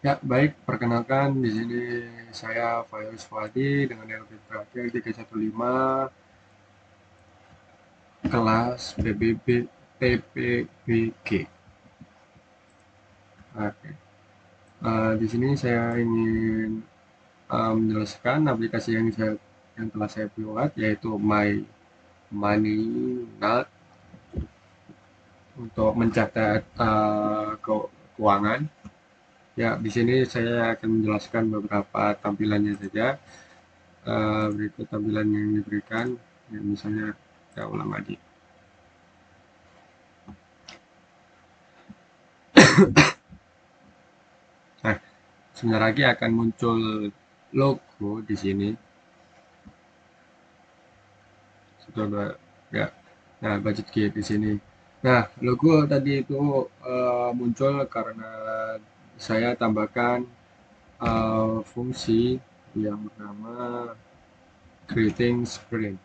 Ya, baik, perkenalkan di sini saya Faiz Fuadi dengan LP terakhir 315 kelas PBB PPBG. Oke. Di sini saya ingin menjelaskan aplikasi yang telah saya buat yaitu My Money Note untuk mencatat keuangan. Ya, di sini saya akan menjelaskan beberapa tampilannya saja. Berikut tampilan yang diberikan, ya, misalnya saya ulang lagi. Nah, sebentar lagi akan muncul logo di sini. Sudah ya. Nah, budget kit di sini. Nah, logo tadi itu muncul karena saya tambahkan fungsi yang bernama creating screen.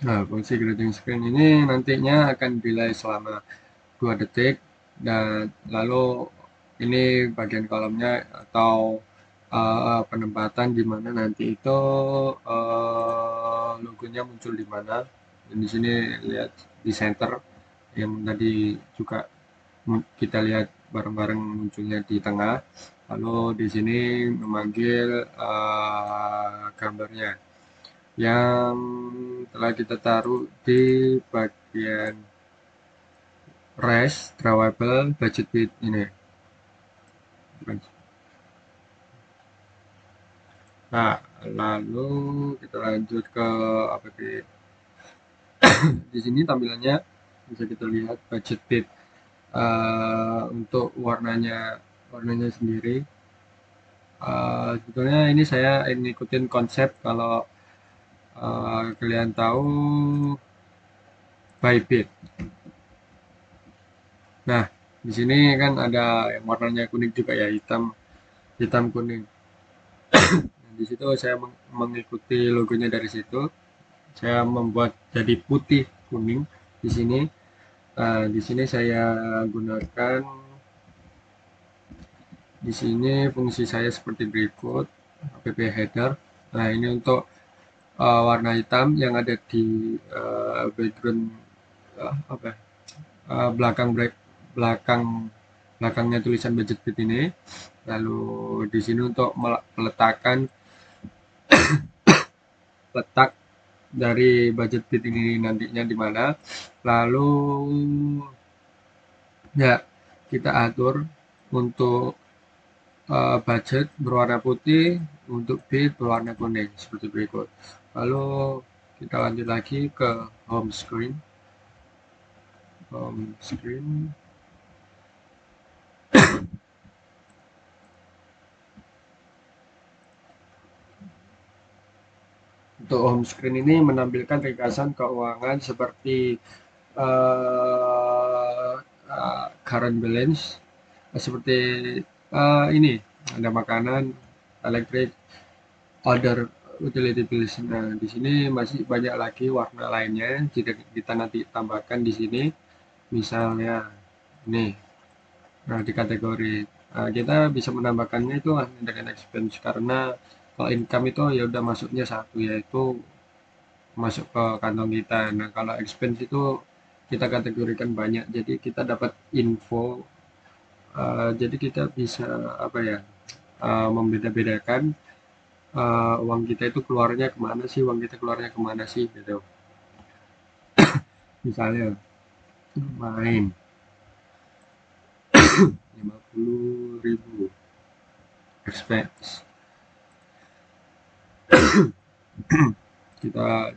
Nah, fungsi creating screen ini nantinya akan delay selama 2 detik dan lalu ini bagian kolomnya atau penempatan di mana nanti itu logonya muncul di mana. Dan di sini lihat di center yang tadi juga kita lihat bareng-bareng munculnya di tengah. Lalu di sini memanggil gambarnya yang telah kita taruh di bagian rest drawable budget bit ini. Nah, lalu kita lanjut ke apa sih? Di sini tampilannya bisa kita lihat budget bit untuk warnanya sendiri. Sebetulnya ini saya ngikutin konsep kalau kalian tahu Bybit. Nah, di sini kan ada yang warnanya kuning juga ya, hitam hitam kuning. Nah, di situ saya mengikuti logonya dari situ. Saya membuat jadi putih kuning di sini. Di sini saya gunakan di sini fungsi saya seperti berikut, app header. Nah, ini untuk warna hitam yang ada di background apa belakang belakang belakangnya tulisan budget bit ini. Lalu di sini untuk meletakkan letak dari budget bit ini nantinya di mana. Lalu ya kita atur untuk budget berwarna putih, untuk bit berwarna kuning seperti berikut. Lalu kita lanjut lagi ke home screen. Home screen. Untuk home screen ini menampilkan ringkasan keuangan seperti uh, current balance, seperti ini ada makanan, elektrik, other utility bills. Nah, di sini masih banyak lagi warna lainnya. Jika kita nanti tambahkan di sini, misalnya ini, nah di kategori kita bisa menambahkannya itu dengan expense karena kalau income itu ya udah masuknya satu yaitu masuk ke kantong kita. Nah, kalau expense itu kita kategorikan banyak, jadi kita dapat info. Jadi kita bisa apa ya membeda-bedakan uang kita itu keluarnya kemana sih, uang kita keluarnya kemana sih gitu. Misalnya main 50.000 expense, kita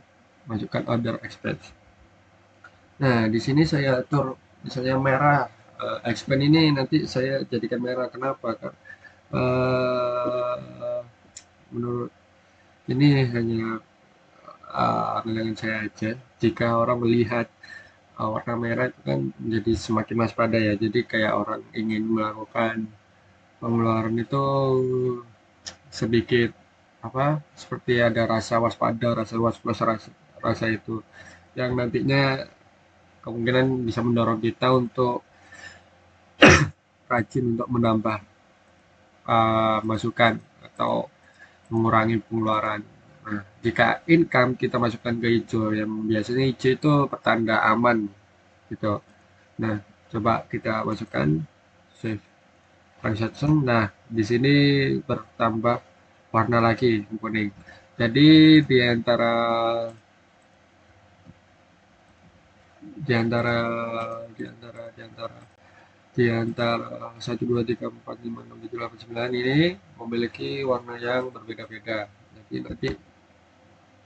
masukkan order expense. Nah, di sini saya atur misalnya merah. Expense ini nanti saya jadikan merah. Kenapa? Kak? Menurut ini hanya pandangan saya aja. Jika orang melihat warna merah itu kan menjadi semakin waspada ya. Jadi kayak orang ingin melakukan pengeluaran itu sedikit apa seperti ada rasa waspada, rasa was-was, rasa itu yang nantinya kemungkinan bisa mendorong kita untuk rajin untuk menambah masukan atau mengurangi pengeluaran. Nah, jika income kita masukkan ke hijau, yang biasanya hijau itu pertanda aman gitu. Nah, coba kita masukkan save transaction. Nah, di sini bertambah warna lagi kuning. Jadi di antara di antara di antara di antara di antara 1, 2, 3, 4, 5, 6, 7, 8, 9 ini memiliki warna yang berbeda-beda. Jadi nanti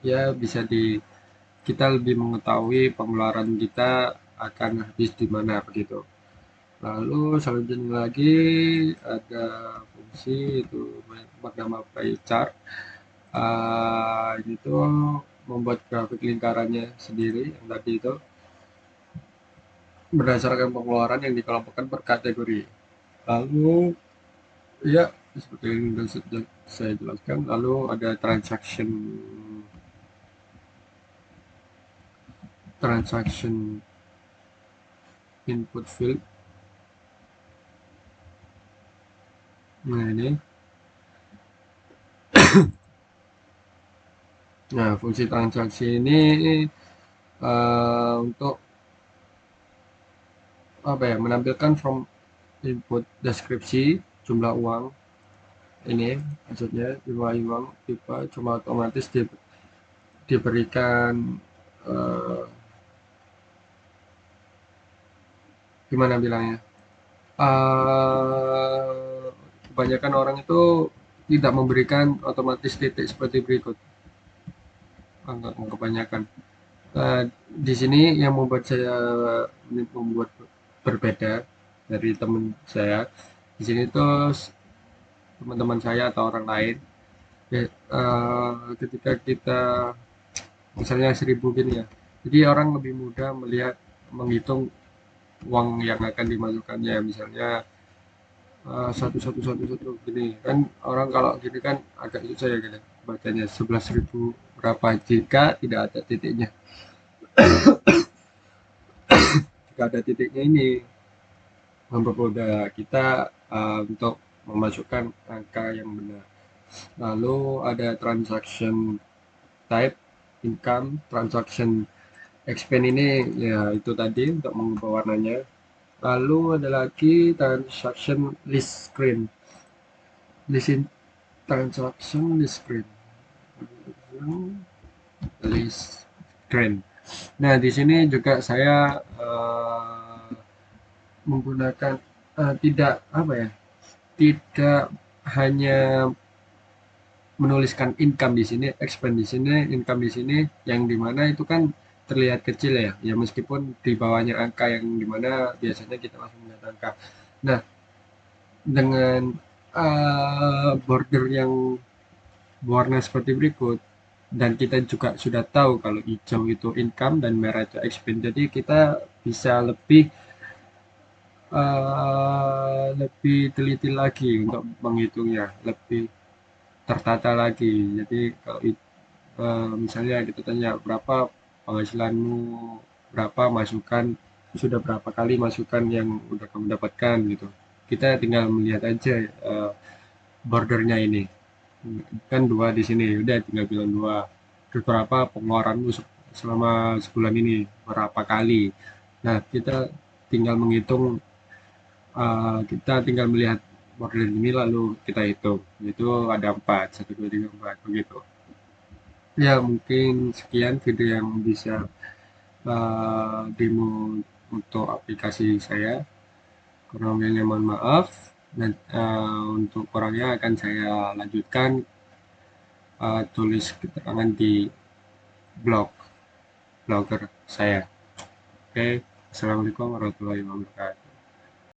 ya bisa kita lebih mengetahui pengeluaran kita akan habis di mana begitu. Lalu selanjutnya lagi ada fungsi itu bernama pie chart. Ini tuh membuat grafik lingkarannya sendiri yang tadi itu berdasarkan pengeluaran yang dikelompokkan per kategori. Lalu ya seperti yang sudah saya jelaskan. Lalu ada transaction input field. Nah ini, nah fungsi transaksi ini untuk apa ya, menampilkan from input deskripsi jumlah uang ini, maksudnya jumlah uang tipe cuma otomatis diberikan eh, gimana bilangnya, kebanyakan orang itu tidak memberikan otomatis titik seperti berikut. Kebanyakan di sini yang membuat saya membuat berbeda dari teman saya di sini tuh, teman-teman saya atau orang lain ya, ketika kita misalnya 1.000 gini ya, jadi orang lebih mudah menghitung uang yang akan dimasukkannya, misalnya satu satu satu satu gini kan, orang kalau gini kan agak susah ya gitu bacanya, 11.000 berapa jika tidak ada titiknya. Jika ada titiknya ini mempermudah kita untuk memasukkan angka yang benar. Lalu ada transaction type, income, transaction expense ini ya itu tadi untuk mengubah warnanya. Lalu ada lagi transaction list screen. Transaction list screen. List screen. Nah, di sini juga saya menggunakan tidak apa ya, tidak hanya menuliskan income di sini, expense di sini, income di sini, yang dimana itu kan terlihat kecil ya, ya meskipun di bawahnya angka yang dimana biasanya kita langsung melihat angka. Nah, dengan border yang berwarna seperti berikut, dan kita juga sudah tahu kalau hijau itu income dan merah itu expense, jadi kita bisa lebih teliti lagi untuk menghitungnya, lebih tertata lagi. Jadi kalau misalnya kita tanya berapa penghasilanmu, berapa masukan, sudah berapa kali masukan yang udah kamu dapatkan gitu. Kita tinggal melihat aja bordernya ini. Kan dua di sini, udah tinggal bilang dua. Terus berapa pengeluaranmu selama sebulan ini, berapa kali. Nah, kita tinggal melihat border ini lalu kita hitung. Itu ada 4, 1, 2, 3, 4 begitu. Ya, mungkin sekian video yang bisa demo untuk aplikasi saya. Kurangnya mohon maaf. Dan untuk kurangnya akan saya lanjutkan tulis keterangan di blogger saya. Oke, assalamualaikum warahmatullahi wabarakatuh.